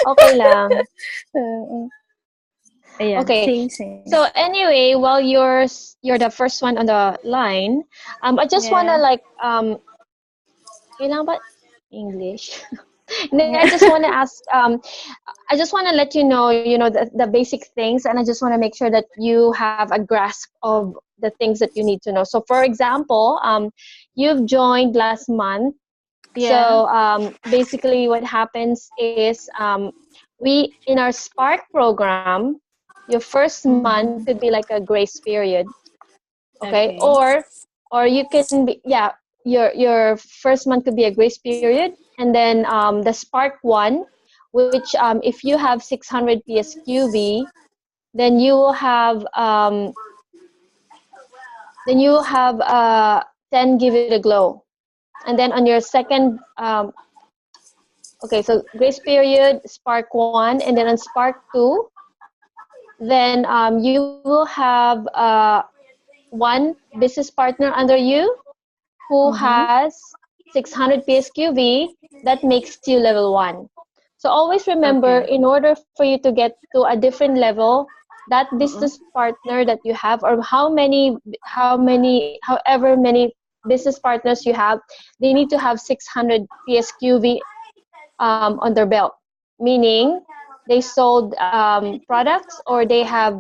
Okay lang. Ayan, Okay. same. So anyway, while you're the first one on the line, I just wanna like kailangan ba English? I just wanna ask I just wanna let you know, the basic things, and I just wanna make sure that you have a grasp of the things that you need to know. So for example, you've joined last month. Yeah. So basically what happens is we in our Spark program, your first month could be like a grace period, okay? Okay. Or you can be, yeah, your first month could be a grace period, and then the Spark one, which if you have 600 PSQV, then you will have 10 Give It a Glow. And then on your second okay, so grace period, Spark 1, and then on Spark 2, then you will have one business partner under you who has 600 PSQV. That makes you level 1. So always remember, Okay. in order for you to get to a different level, that business partner that you have, or however many business partners you have, they need to have 600 PSQV on their belt, meaning they sold products or they have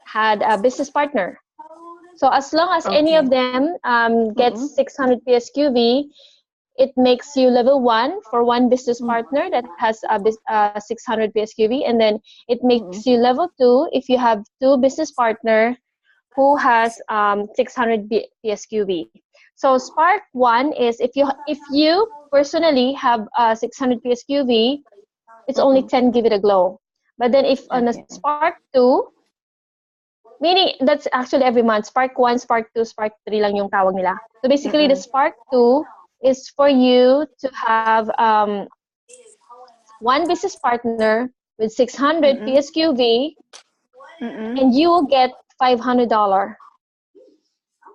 had a business partner. So as long as any Okay. of them gets 600 PSQV, it makes you level 1 for one business partner that has 600 PSQV, and then it makes you level 2 if you have two business partner who has 600 PSQV. So Spark 1 is if you personally have 600 PSQV, it's only 10 Give It a Glow. But then if on a Okay. Spark 2, meaning that's actually every month, Spark 1, Spark 2, Spark 3 lang yung tawag nila. So basically the Spark 2 is for you to have one business partner with 600 PSQV, and you will get $500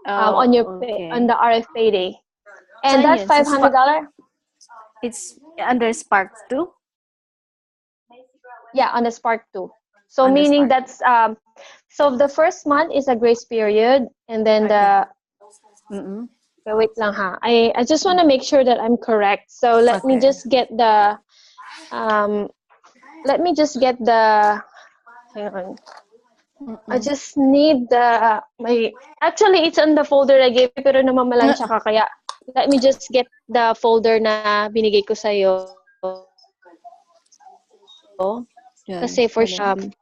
on your Oh, on okay. the RF payday. And Saan that yun? Sa Spark? $500, It's under Spark 2? yeah, on the Spark 2. So On the meaning Spark. that's so the first month is a grace period, and then Okay. the okay, wait lang ha. I just want to make sure that I'm correct. So let me Okay. just get the um hang on. I just need the my actually it's on the folder I gave you, pero namamalansya ka, kaya let me just get the folder na binigay ko sa iyo. Yun. Kasi for Alin?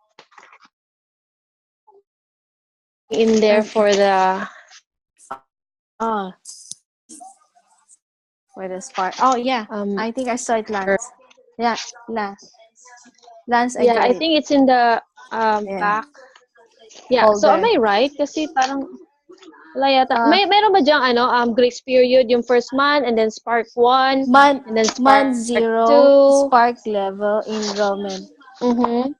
in there Okay. for the Oh, where the Spark? Oh, yeah. I think I saw it, Lance. Yeah, Lance, I yeah, get I it. think it's in the Yeah. back. Yeah, so am Folder. I right? Kasi parang wala yata. Meron ba diyang grace period yung first month, and then Spark 1, and then Month Spark 0, 2? Spark level enrollment. Mm-hmm.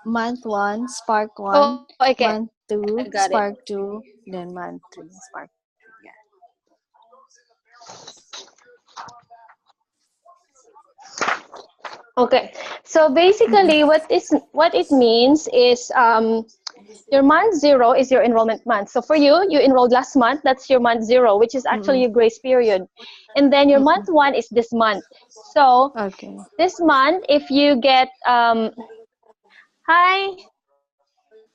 Month 1, Spark 1, Oh, okay. month I 2, got it. Spark 2, then month 3, Spark. Yeah. Okay. So basically what it means is your month 0 is your enrollment month. So for you, you enrolled last month, that's your month 0, which is actually your grace period. And then your month 1 is this month. So Okay. this month, if you get hi,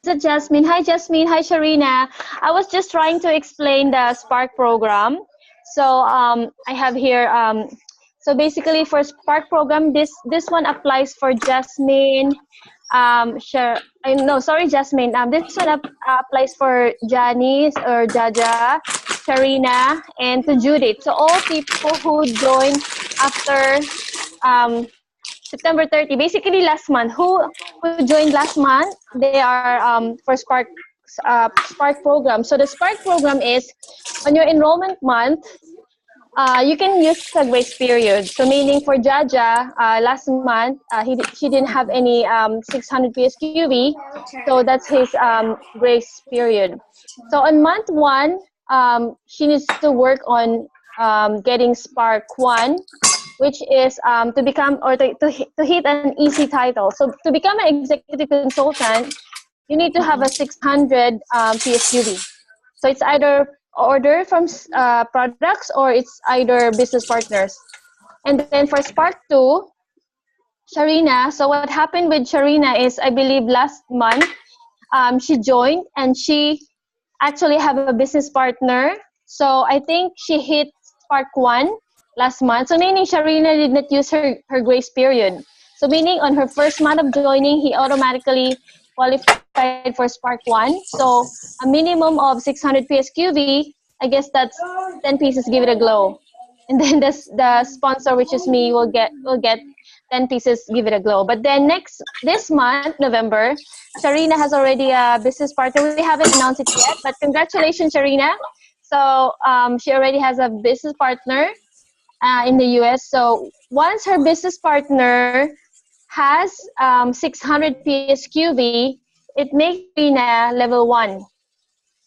is it Jasmine? Hi Jasmine, hi Sharina. I was just trying to explain the Spark program. So I have here so basically for Spark program, this one applies for Jasmine, no, sorry, Jasmine. This one applies for Janice or Jaja, Sharina, and to Judith. So all people who join after September 30, basically last month. Who joined last month? They are for Spark program. So the Spark program is on your enrollment month. You can use a grace period. So meaning for Jaja, last month she didn't have any 600 PSQV, so that's his grace period. So on month 1, she needs to work on getting Spark 1, which is to become or to hit an easy title. So to become an executive consultant, you need to have a 600 PSQV. So it's either order from products or it's either business partners. And then for Spark 2, Sharina, so what happened with Sharina is, I believe last month, she joined and she actually have a business partner. So I think she hit Spark 1 last month. So meaning Sharina did not use her grace period. So meaning on her first month of joining, he automatically qualified for Spark 1. So a minimum of 600 PSQV, I guess that's 10 pieces, give it a glow. And then the sponsor, which is me, will get 10 pieces, give it a glow. But then this month, November, Sharina has already a business partner. We haven't announced it yet, but congratulations, Sharina. So she already has a business partner in the US. So once her business partner has 600 PSQV, it makes Sharina level 1.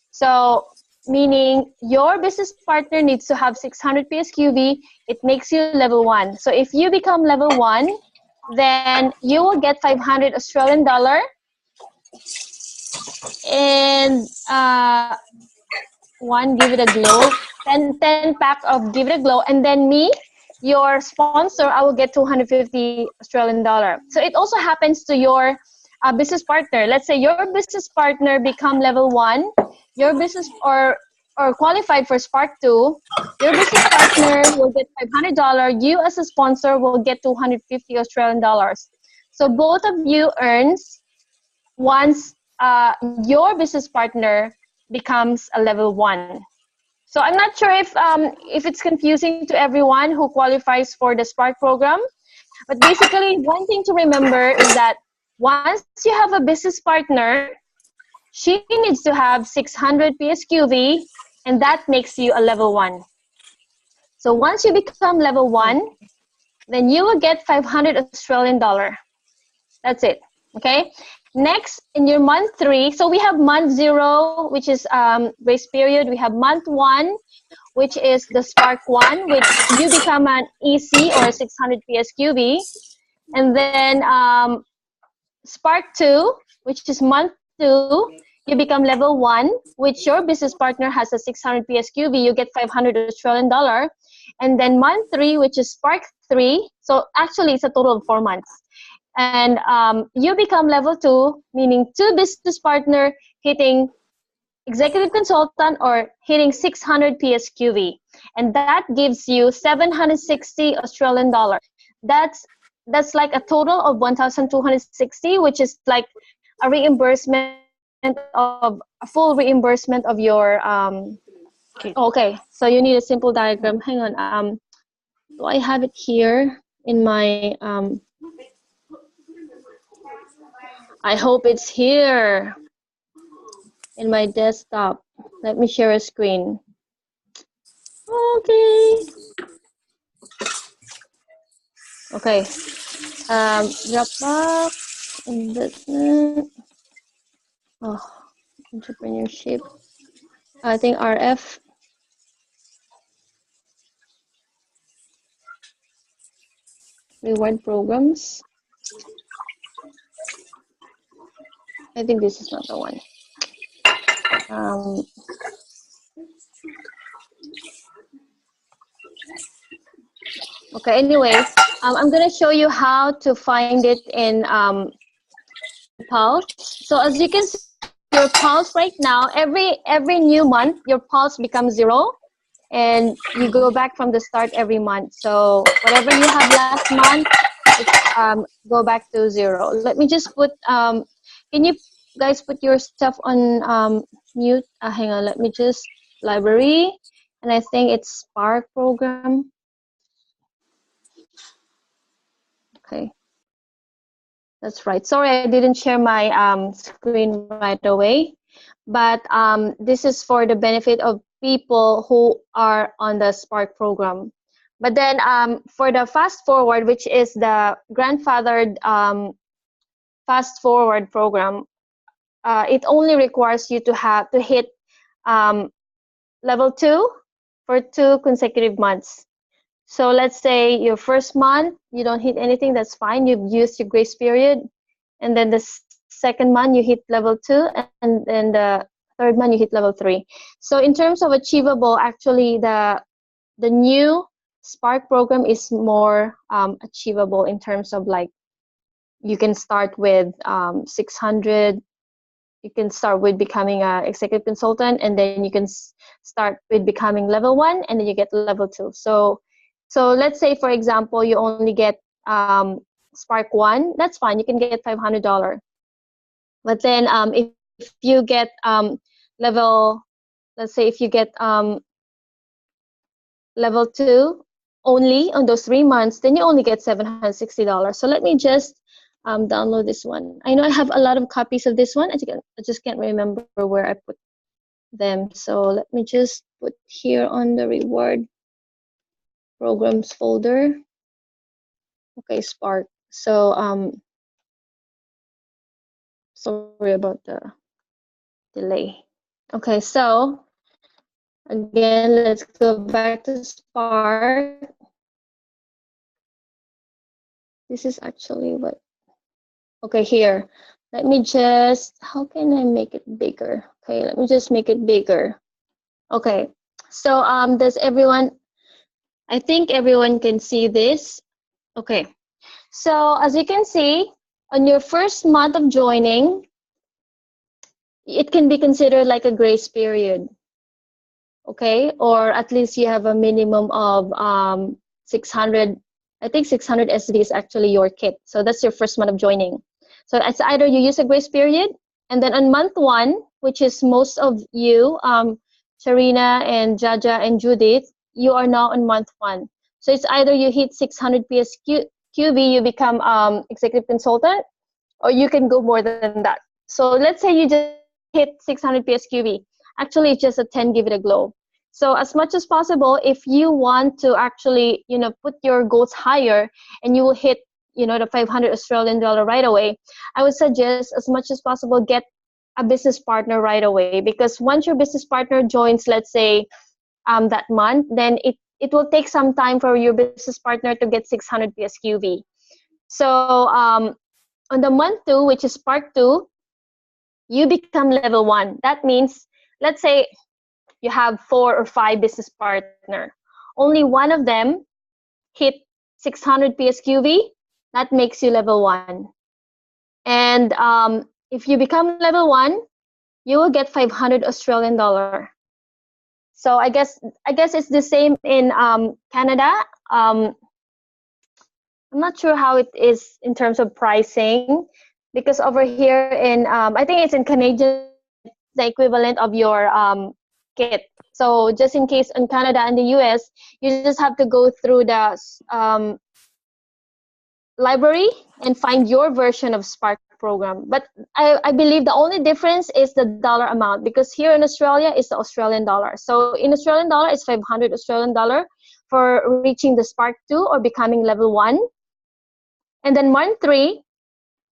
So meaning your business partner needs to have 600 PSQV, it makes you level 1. So if you become level 1, then you will get 500 Australian dollar and one give it a glow, 10 pack of give it a glow, and then me, your sponsor, I will get 250 Australian dollar. So it also happens to your business partner. Let's say your business partner become level 1, your business or qualified for Spark 2, your business partner will get $500, you as a sponsor will get 250 Australian dollars. So both of you earns once your business partner becomes a level 1. So I'm not sure if it's confusing to everyone who qualifies for the Spark program, but basically one thing to remember is that once you have a business partner, she needs to have 600 PSQV, and that makes you a level 1. So once you become level 1, then you will get 500 Australian dollar. That's it. Okay. Next, in your month 3, so we have month 0, which is grace period. We have month 1, which is the Spark 1, which you become an EC or 600 PSQV. And then Spark 2, which is month 2, you become level 1, which your business partner has a 600 PSQV, you get 500 Australian dollar. And then month 3, which is Spark 3, so actually it's a total of 4 months. And you become level 2, meaning 2 business partner hitting executive consultant or hitting 600 PSQV. And that gives you 760 Australian dollar. That's like a total of 1,260, which is like a reimbursement of a full reimbursement of your okay. So you need a simple diagram. Hang on. Do I have it here in my I hope it's here in my desktop. Let me share a screen. Okay. Okay. Dropbox, investment. Oh, entrepreneurship. I think RF. Reward programs. I think this is not the one. Okay, anyway, I'm going to show you how to find it in Pulse. So as you can see, your Pulse right now, every new month, your Pulse becomes 0. And you go back from the start every month. So whatever you have last month, it's, go back to 0. Let me just put, can you guys put your stuff on mute? Hang on, let me just, library. And I think it's Spark program. Okay. That's right. Sorry, I didn't share my screen right away. But this is for the benefit of people who are on the Spark program. But then for the fast forward, which is the grandfathered fast forward program, it only requires you to hit level 2 for 2 consecutive months. So let's say your first month, you don't hit anything, that's fine. You've used your grace period. And then the second month, you hit level 2. And then the third month, you hit level 3. So in terms of achievable, actually, the new Spark program is more achievable in terms of like, you can start with 600. You can start with becoming an executive consultant, and then you can start with becoming level 1, and then you get level 2. So let's say, for example, you only get Spark 1, that's fine. You can get $500. But then if you get level, let's say if you get level 2 only on those 3 months, then you only get $760. So let me just download this one. I know I have a lot of copies of this one. I just can't remember where I put them. So let me just put here on the reward programs folder. Okay, Spark. So sorry about the delay. Okay, so again, let's go back to Spark. This is actually what, okay, here. Let me just, how can I make it bigger? Okay, let me just make it bigger. Okay, so does everyone, I think everyone can see this. Okay, so as you can see, on your first month of joining, it can be considered like a grace period. Okay, or at least you have a minimum of 600, I think 600 SD is actually your kit. So that's your first month of joining. So it's either you use a grace period, and then on month 1, which is most of you, Sharina and Jaja and Judith, you are now on month 1. So it's either you hit 600 PSQB, you become executive consultant, or you can go more than that. So let's say you just hit 600 PSQB. Actually, it's just a 10, give it a glow. So as much as possible, if you want to actually, put your goals higher and you will hit, the 500 Australian dollar right away, I would suggest as much as possible, get a business partner right away. Because once your business partner joins, let's say that month, then it will take some time for your business partner to get 600 PSQV. So on the month 2, which is Spark 2, you become level 1. That means, let's say you have 4 or 5 business partner. Only one of them hit 600 PSQV. That makes you level 1. And if you become level 1, you will get 500 Australian dollar. So I guess it's the same in Canada. I'm not sure how it is in terms of pricing, because over here in I think it's in Canadian, the equivalent of your kit. So just in case in Canada and the US, you just have to go through the library and find your version of Spark program. But I believe the only difference is the dollar amount, because here in Australia it's the Australian dollar. So in Australian dollar, it's 500 Australian dollar for reaching the Spark 2 or becoming level 1. And then month 3,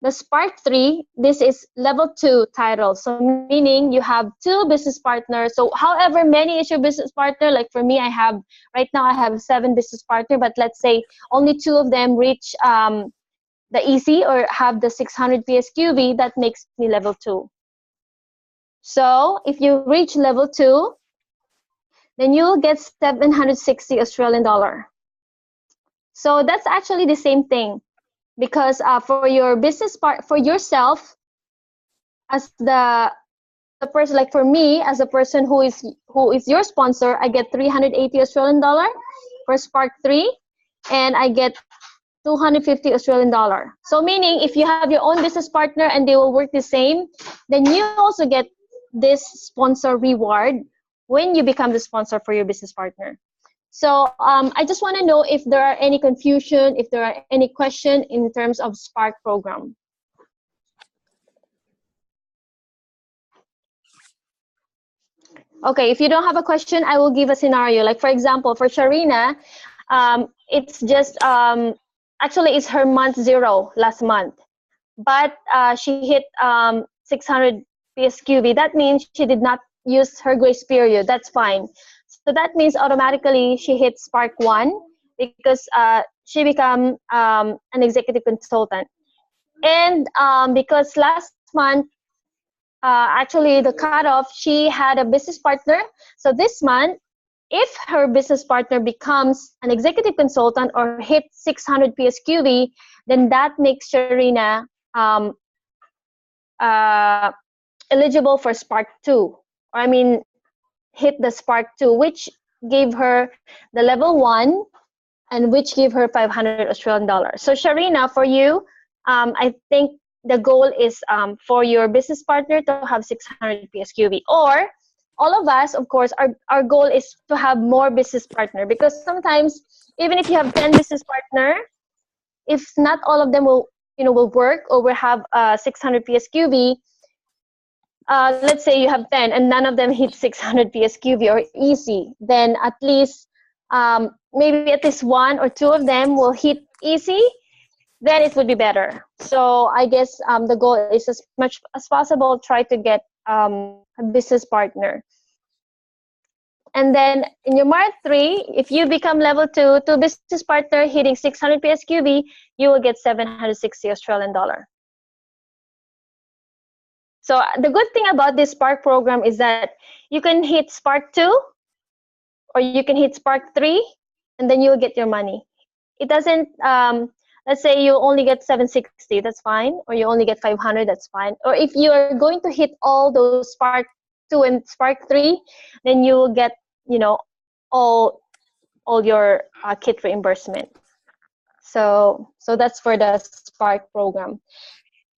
the Spark 3, this is level 2 title. So meaning you have 2 business partners. So however many is your business partner, like for me, right now I have 7 business partners, but let's say only 2 of them reach the EC or have the 600 PSQV, that makes me level 2. So if you reach level 2, then you'll get 760 Australian dollar. So that's actually the same thing. Because for your business for yourself, as the person, like for me as a person who is your sponsor, I get 380 Australian dollar for Spark 3, and I get 250 Australian dollar. So meaning if you have your own business partner and they will work the same, then you also get this sponsor reward when you become the sponsor for your business partner. So I just want to know if there are any confusion, if there are any question in terms of Spark program. Okay, if you don't have a question, I will give a scenario. Like for example, for Sharina, it's just, actually it's her month 0 last month. But she hit 600 PSQV. That means she did not use her grace period. That's fine. So that means automatically she hits Spark 1 because she become an executive consultant. And because last month, actually the cutoff, she had a business partner. So this month, if her business partner becomes an executive consultant or hits 600 PSQV, then that makes Sharina eligible for Spark 2. I mean, hit the Spark 2, which gave her the level 1 and which gave her 500 Australian dollars. So Sharina, for you, I think the goal is for your business partner to have 600 PSQV, or all of us, of course, our goal is to have more business partner, because sometimes even if you have 10 business partner, if not all of them will work or will have 600 PSQV, let's say you have 10 and none of them hit 600 PSQV or easy, then at least maybe at least one or two of them will hit easy, then it would be better. So I guess the goal is as much as possible, try to get a business partner. And then in your Mark 3, if you become level 2 to business partner hitting 600 PSQV, you will get 760 Australian dollar. So the good thing about this Spark program is that you can hit Spark 2 or you can hit Spark 3 and then you'll get your money. It doesn't, let's say you only get 760, that's fine. Or you only get 500, that's fine. Or if you're going to hit all those Spark 2 and Spark 3, then you will get, all your kit reimbursement. So that's for the Spark program.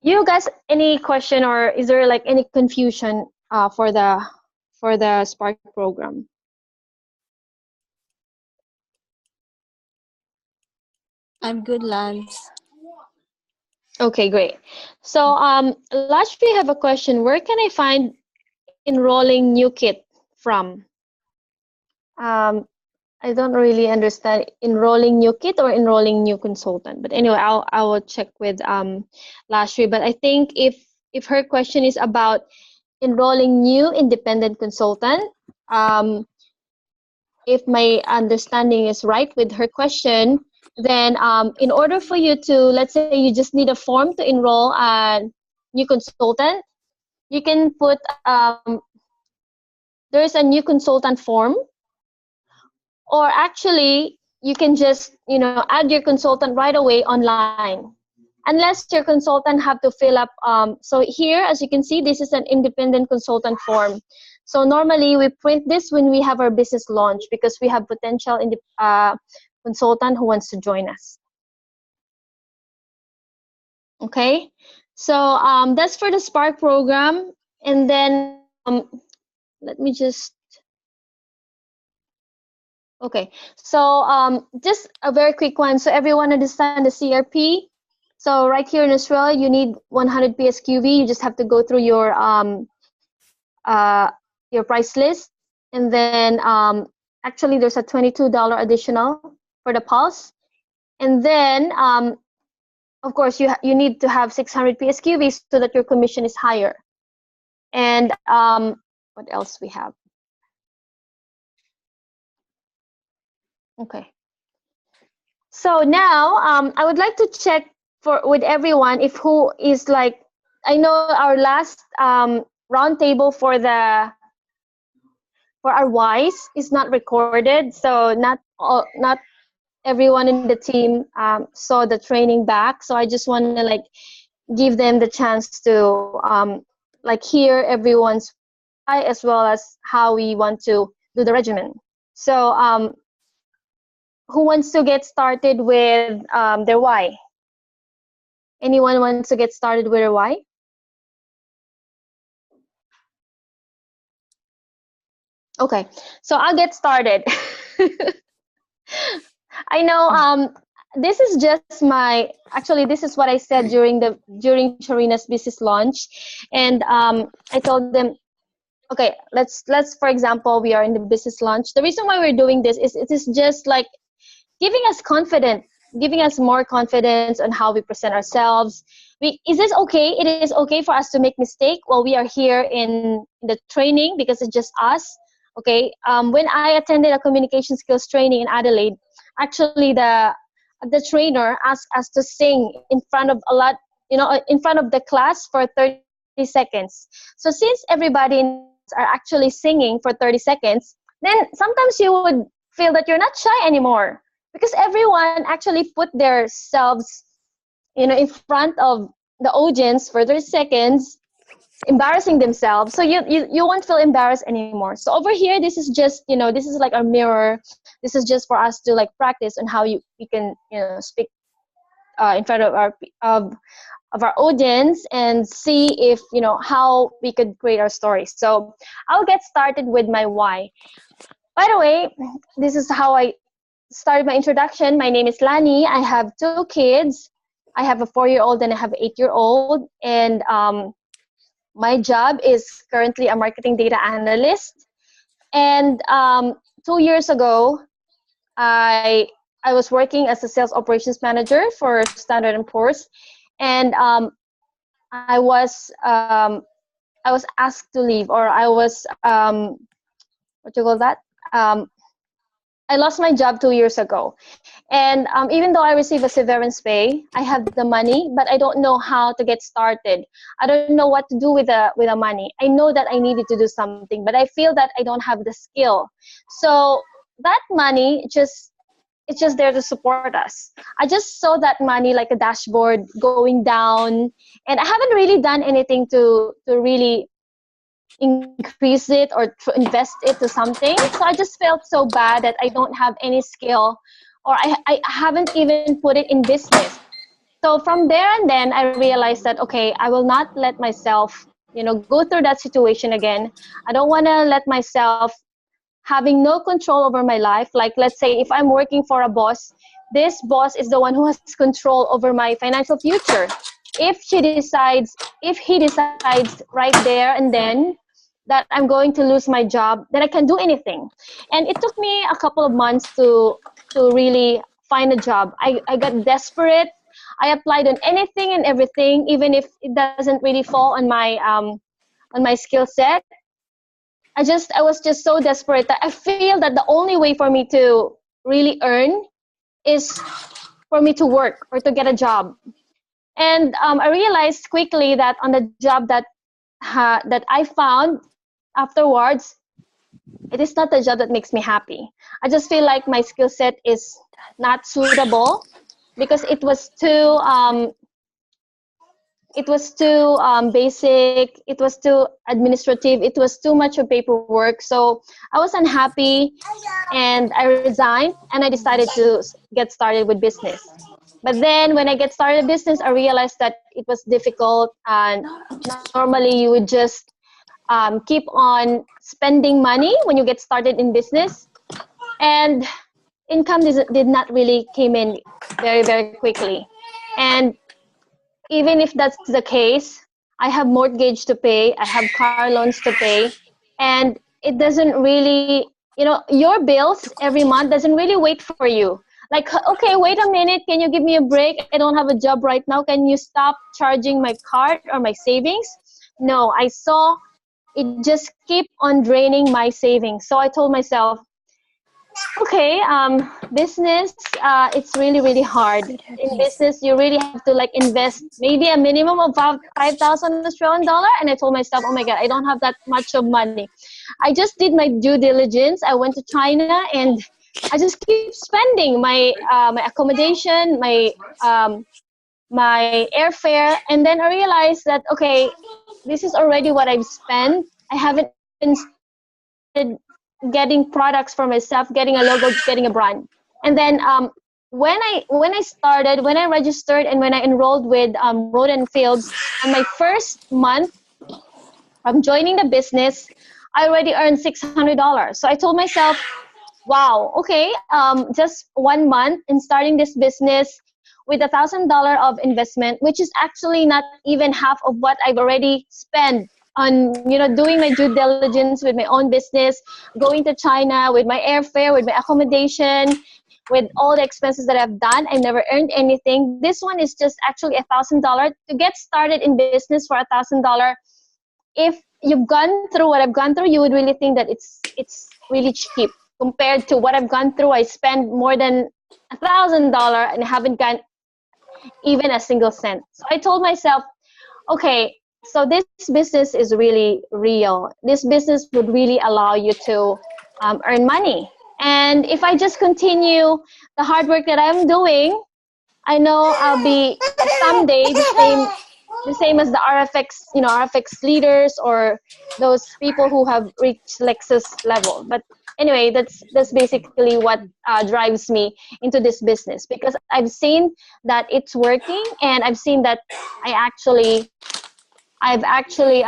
You guys, any question or is there like any confusion for the Spark program? I'm good, Lance. Okay, great. So last we have a question. Where can I find enrolling new kit from? I don't really understand enrolling new kit or enrolling new consultant. But anyway, I will check with Lashri. But I think if her question is about enrolling new independent consultant, if my understanding is right with her question, then in order for you to, let's say you just need a form to enroll a new consultant, you can put, there's a new consultant form, or actually you can just, add your consultant right away online. Unless your consultant have to fill up, so here, as you can see, this is an independent consultant form. So normally we print this when we have our business launch because we have potential consultant who wants to join us. Okay, so that's for the Spark program. And then let me just, okay, so just a very quick one. So everyone understand the CRP? So right here in Australia, you need 100 PSQV. You just have to go through your price list, and then actually there's a $22 additional for the Pulse, and then of course you need to have 600 PSQV so that your commission is higher. And what else we have? Okay. So now I would like to check with everyone if who is like, I know our last roundtable for our WISE is not recorded, so not everyone in the team saw the training back. So I just want to like give them the chance to like hear everyone's why as well as how we want to do the regimen. So who wants to get started with their why? Anyone wants to get started with their why? Okay, so I'll get started. I know this is just my, actually this is what I said during Sharina's business launch, and I told them, okay, let's for example, we are in the business launch. The reason why we're doing this is it is just like giving us more confidence on how we present ourselves. Is this okay? It is okay for us to make mistake while we are here in the training because it's just us. Okay, when I attended a communication skills training in Adelaide, actually the trainer asked us to sing in front of in front of the class for 30 seconds. So since everybody in the class are actually singing for 30 seconds, then sometimes you would feel that you're not shy anymore because everyone actually put their selves, in front of the audience for 30 seconds, embarrassing themselves. So you won't feel embarrassed anymore. So over here, this is just, this is like our mirror. This is just for us to like practice on how we can, speak in front of our audience and see if, how we could create our story. So I'll get started with my why. By the way, this is how I started my introduction. My name is Lani. I have 2 kids. I have a 4-year-old and I have an 8-year-old. And my job is currently a marketing data analyst. And 2 years ago, I was working as a sales operations manager for Standard & Poor's. And I was asked to leave, or I was what you call that? I lost my job 2 years ago, and even though I receive a severance pay, I have the money, but I don't know how to get started. I don't know what to do with the money. I know that I needed to do something, but I feel that I don't have the skill. So that money it's just there to support us. I just saw that money like a dashboard going down, and I haven't really done anything to really increase it or to invest it to something. So I just felt so bad that I don't have any skill, or I haven't even put it in business. So from there and then I realized that, okay, I will not let myself, go through that situation again. I don't want to let myself having no control over my life. Like, let's say if I'm working for a boss, this boss is the one who has control over my financial future. If he decides right there and then that I'm going to lose my job, then I can do anything. And it took me a couple of months to really find a job. I got desperate. I applied on anything and everything, even if it doesn't really fall on my skill set. I was just so desperate that I feel that the only way for me to really earn is for me to work or to get a job. And I realized quickly that on the job that I found afterwards, it is not the job that makes me happy. I just feel like my skill set is not suitable because it was too basic, it was too administrative, it was too much of paperwork. So I was unhappy and I resigned and I decided to get started with business. But then when I get started business, I realized that it was difficult, and normally you would just keep on spending money when you get started in business, and income did not really came in very, very quickly. And even if that's the case, I have mortgage to pay, I have car loans to pay, and it doesn't really, your bills every month doesn't really wait for you. Like, okay, wait a minute, can you give me a break? I don't have a job right now. Can you stop charging my card or my savings? No, I saw it just keep on draining my savings. So I told myself, okay, business, it's really, really hard. In business, you really have to like invest maybe a minimum of 5,000 Australian dollar. And I told myself, oh my God, I don't have that much of money. I just did my due diligence. I went to China and I just keep spending my accommodation, my airfare, and then I realized that, okay, this is already what I've spent. I haven't even started getting products for myself, getting a logo, getting a brand. And then when I registered and when I enrolled with Road and Fields, on my first month from joining the business, I already earned $600. So I told myself, wow, okay, just 1 month in starting this business with $1,000 of investment, which is actually not even half of what I've already spent on, doing my due diligence with my own business, going to China, with my airfare, with my accommodation, with all the expenses that I've done. I never earned anything. This one is just actually $1,000 to get started in business for $1,000. If you've gone through what I've gone through, you would really think that it's really cheap compared to what I've gone through. I spend more than $1,000 and haven't gotten even a single cent. So I told myself, okay, so this business is really real. This business would really allow you to earn money. And if I just continue the hard work that I'm doing, I know I'll be someday the same as the RFX, RFX leaders or those people who have reached Lexus level. But anyway, that's basically what drives me into this business, because I've seen that it's working, and I've seen that I've actually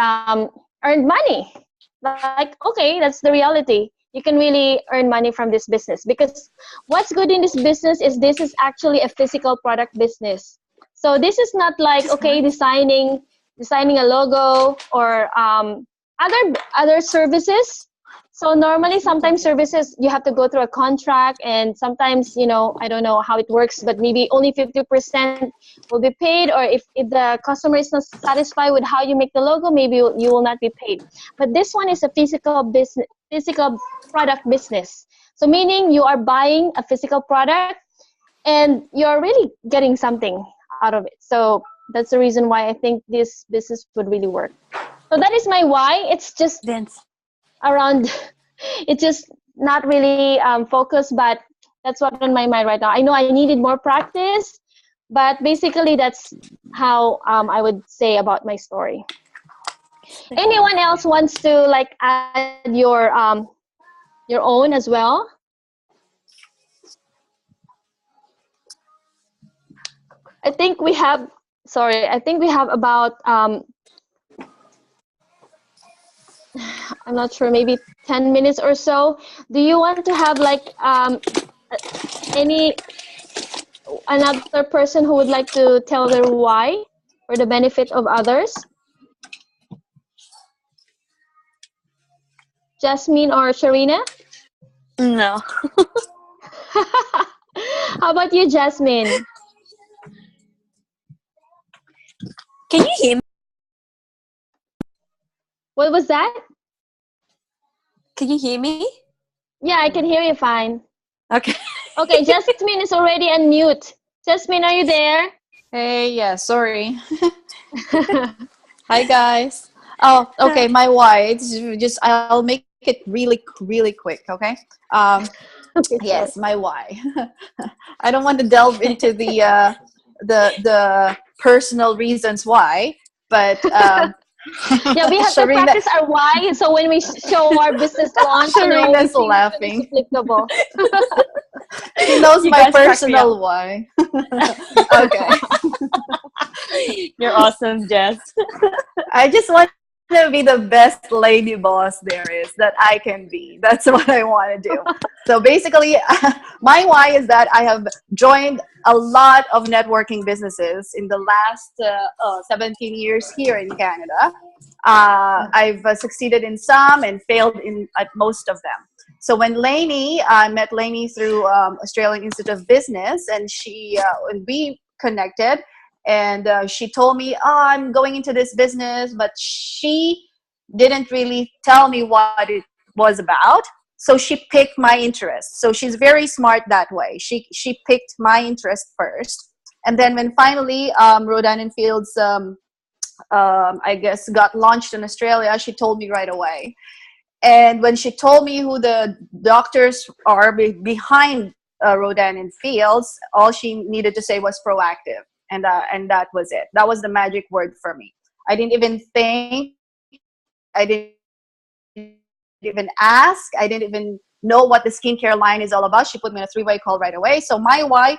earned money. Like, okay, that's the reality. You can really earn money from this business, because what's good in this business is this is actually a physical product business. So this is not like, okay, designing a logo or other services. So normally, sometimes services, you have to go through a contract, and sometimes, I don't know how it works, but maybe only 50% will be paid, or if the customer is not satisfied with how you make the logo, maybe you will not be paid. But this one is a physical product business. So meaning you are buying a physical product, and you're really getting something out of it. So that's the reason why I think this business would really work. So that is my why. It's just around, it's just not really focused, but that's what's on my mind right now. I know I needed more practice, but basically that's how I would say about my story. Anyone else wants to like add your own as well? I think we have about I'm not sure, maybe 10 minutes or so. Do you want to have like another person who would like to tell their why for the benefit of others? Jasmine or Sharina? No. How about you, Jasmine? Can you hear me? What was that? Can you hear me? Yeah, I can hear you fine. Okay. Okay, Jasmine is already unmute. Jasmine, are you there? Hey, yeah, sorry. Hi, guys. Oh, okay, my why. It's just, I'll make it really, really quick, okay? Okay, yes, sure. my why. I don't want to delve into the personal reasons why, but Yeah, we have to practice our why, so when we show our business launch, Sharina's laughing. applicable. She knows my personal why. Okay. You're awesome, Jess. I just want to be the best lady boss there is that I can be. That's what I want to do. So basically, my why is that I have joined a lot of networking businesses in the last 17 years here in Canada. I've succeeded in some and failed at most of them. So when I met Lainey through Australian Institute of Business, and and we connected, and she told me, I'm going into this business, but she didn't really tell me what it was about. So she picked my interest. So she's very smart that way. She picked my interest first. And then when finally Rodan and Fields, I guess, got launched in Australia, she told me right away. And when she told me who the doctors are behind Rodan and Fields, all she needed to say was proactive. And that was it. That was the magic word for me. I didn't even think. I didn't even ask. I didn't even know what the skincare line is all about. She put me on a three-way call right away. So my why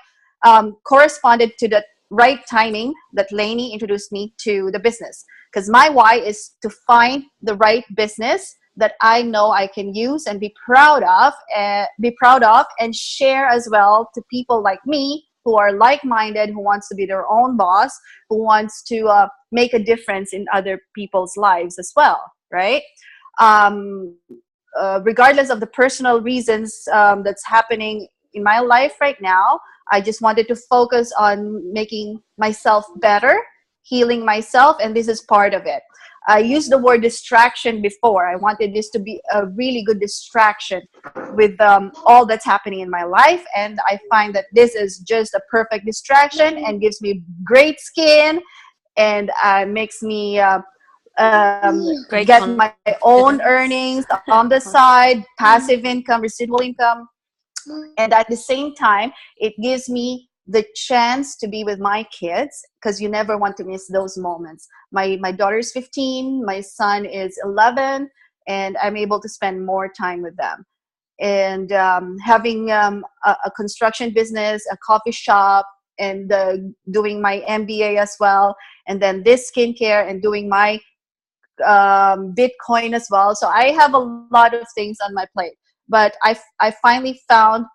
corresponded to the right timing that Lainey introduced me to the business. Because my why is to find the right business that I know I can use and be proud of, and share as well to people like me who are like-minded, who wants to be their own boss, who wants to make a difference in other people's lives as well, right? Regardless of the personal reasons that's happening in my life right now, I just wanted to focus on making myself better, healing myself, and this is part of it. I used the word distraction before. I wanted this to be a really good distraction with all that's happening in my life. And I find that this is just a perfect distraction and gives me great skin and makes me get my own earnings on the side, passive income, residual income. And at the same time, it gives me the chance to be with my kids, because you never want to miss those moments. My daughter is 15, my son is 11, and I'm able to spend more time with them. And having a construction business, a coffee shop, and doing my MBA as well, and then this skincare and doing my Bitcoin as well. So I have a lot of things on my plate. But I finally found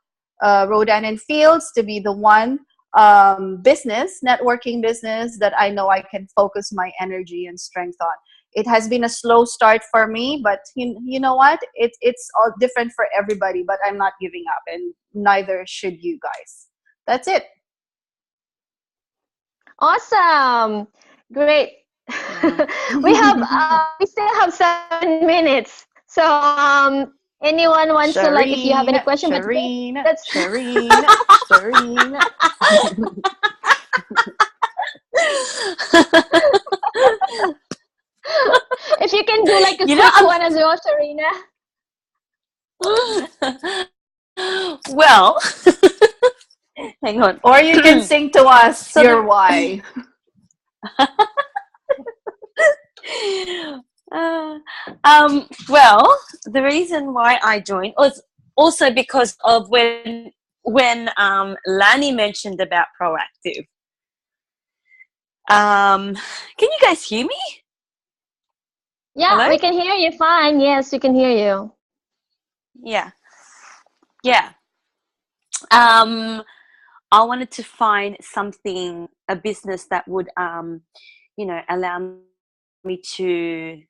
Rodan and Fields to be the one networking business that I know I can focus my energy and strength on. It has been a slow start for me, but you know what? It's all different for everybody, but I'm not giving up, and neither should you guys. That's it. Awesome. Great. We still have 7 minutes. So anyone wants to, like, if you have any question, Shireen. If you can do like a quick one as well, Sharina. Well, hang on. Or you can sing to us your why. Well, the reason why I joined was also because of when Lani mentioned about Proactive. Can you guys hear me? Yeah, Hello? We can hear you fine. Yes, we can hear you. Yeah. I wanted to find something, a business that would, allow me to,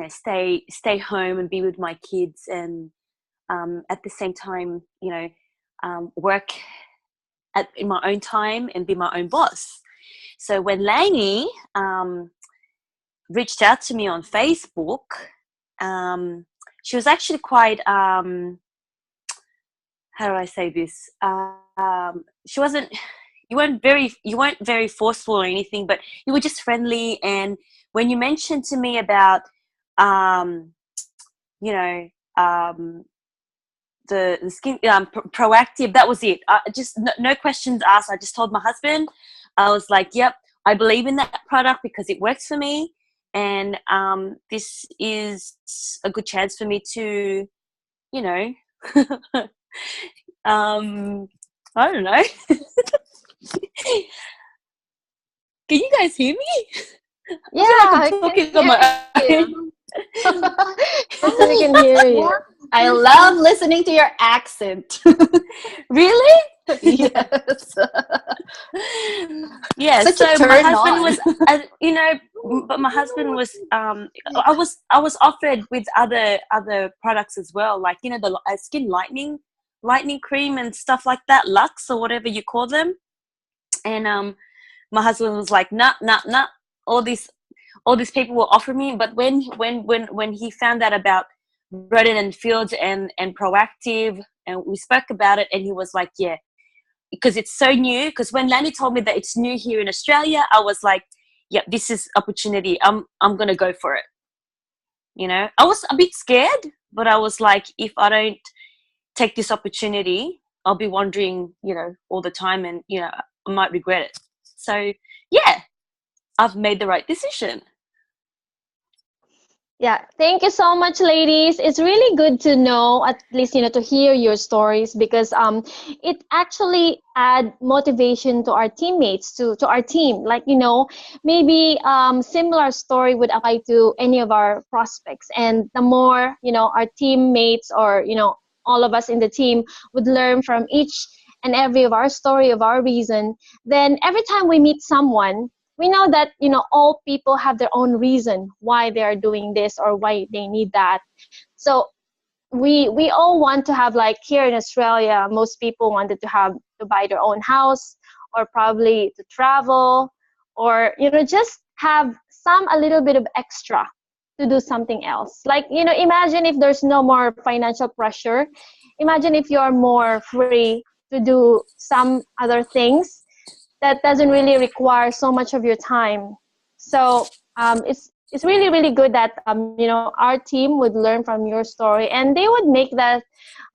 stay home and be with my kids, and at the same time, work in my own time and be my own boss. So when Laney reached out to me on Facebook, she was actually quite, how do I say this? She wasn't. You weren't very forceful or anything, but you were just friendly. And when you mentioned to me about, the skin Proactive, that was it. Just no questions asked. I just told my husband. I was like, "Yep, I believe in that product because it works for me, and this is a good chance for me to, I don't know." Can you guys hear me? Yeah, I feel like I'm talking on my own. We can hear you. I love listening to your accent. Really? Yes. Yeah. Such So a turn my husband on. was, but my husband was. I was offered with other products as well, like the skin lightening cream and stuff like that, Lux or whatever you call them. And my husband was like, nah. All these people will offer me, but when he found out about Rodan and Fields and Proactive, and we spoke about it, and he was like, yeah, because it's so new. Because when Lani told me that it's new here in Australia, I was like, yeah, this is opportunity. I'm gonna go for it. I was a bit scared, but I was like, if I don't take this opportunity, I'll be wondering, all the time, and I might regret it. So yeah, I've made the right decision. Yeah, thank you so much, ladies. It's really good to know, at least, to hear your stories, because it actually add motivation to our teammates, to our team. Like, maybe similar story would apply to any of our prospects. And the more, our teammates, or, all of us in the team would learn from each and every of our story, of our reason, then every time we meet someone, we know that, all people have their own reason why they are doing this or why they need that. So we all want to have, like here in Australia, most people wanted to buy their own house, or probably to travel, or, just have a little bit of extra to do something else. Like, imagine if there's no more financial pressure. Imagine if you're more free to do some other things that doesn't really require so much of your time. So it's really, really good that our team would learn from your story, and they would make that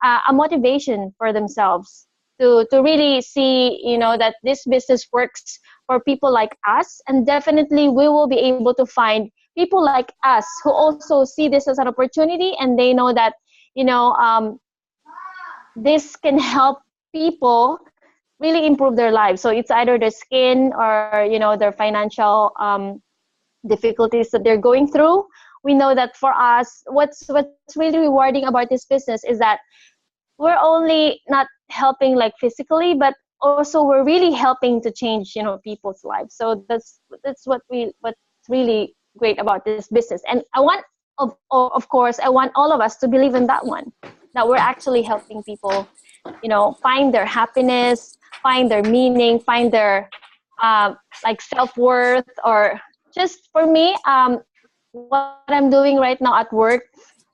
a motivation for themselves to really see that this business works for people like us, and definitely we will be able to find people like us who also see this as an opportunity, and they know that this can help people really improve their lives. So it's either their skin or their financial difficulties that they're going through. We know that for us, what's really rewarding about this business is that we're only not helping like physically, but also we're really helping to change people's lives. So that's what's really great about this business. And I want, of course, I want all of us to believe in that one, that we're actually helping people find their happiness, find their meaning, find their like self-worth. Or just for me, what I'm doing right now at work,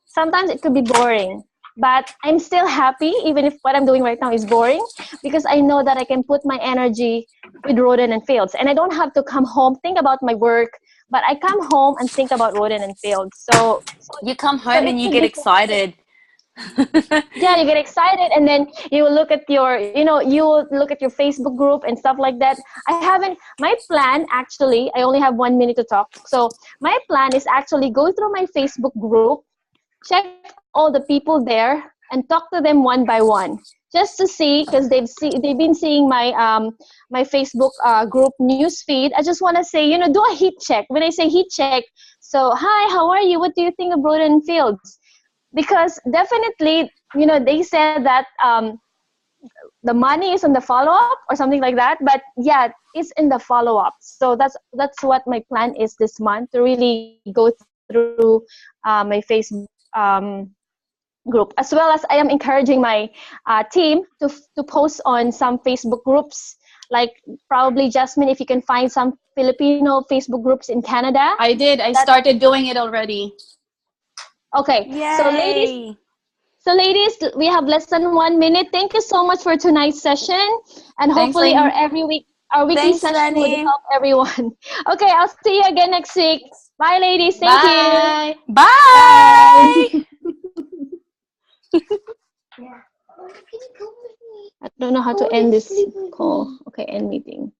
sometimes it could be boring, but I'm still happy even if what I'm doing right now is boring, because I know that I can put my energy with Roden and Fields, and I don't have to come home, think about my work, but I come home and think about Roden and Fields. So you come home and you get excited. Yeah, you get excited, and then you will look at your Facebook group and stuff like that. My plan, actually, I only have 1 minute to talk. So my plan is actually go through my Facebook group, check all the people there, and talk to them one by one, just to see, because they've been seeing my my Facebook group news feed. I just want to say, do a heat check. When I say heat check, so hi, how are you? What do you think of Roden Fields? Because definitely, they said that the money is in the follow-up or something like that. But yeah, it's in the follow-up. So that's what my plan is this month, to really go through my Facebook group, as well as I am encouraging my team to post on some Facebook groups. Like probably Jasmine, if you can find some Filipino Facebook groups in Canada. I did. I started doing it already. Okay. Yay. So ladies, we have less than 1 minute. Thank you so much for tonight's session, and hopefully our weekly session would help everyone. Okay, I'll see you again next week. Bye, ladies. Thank you. Bye. I don't know how to end this call. Okay, end meeting.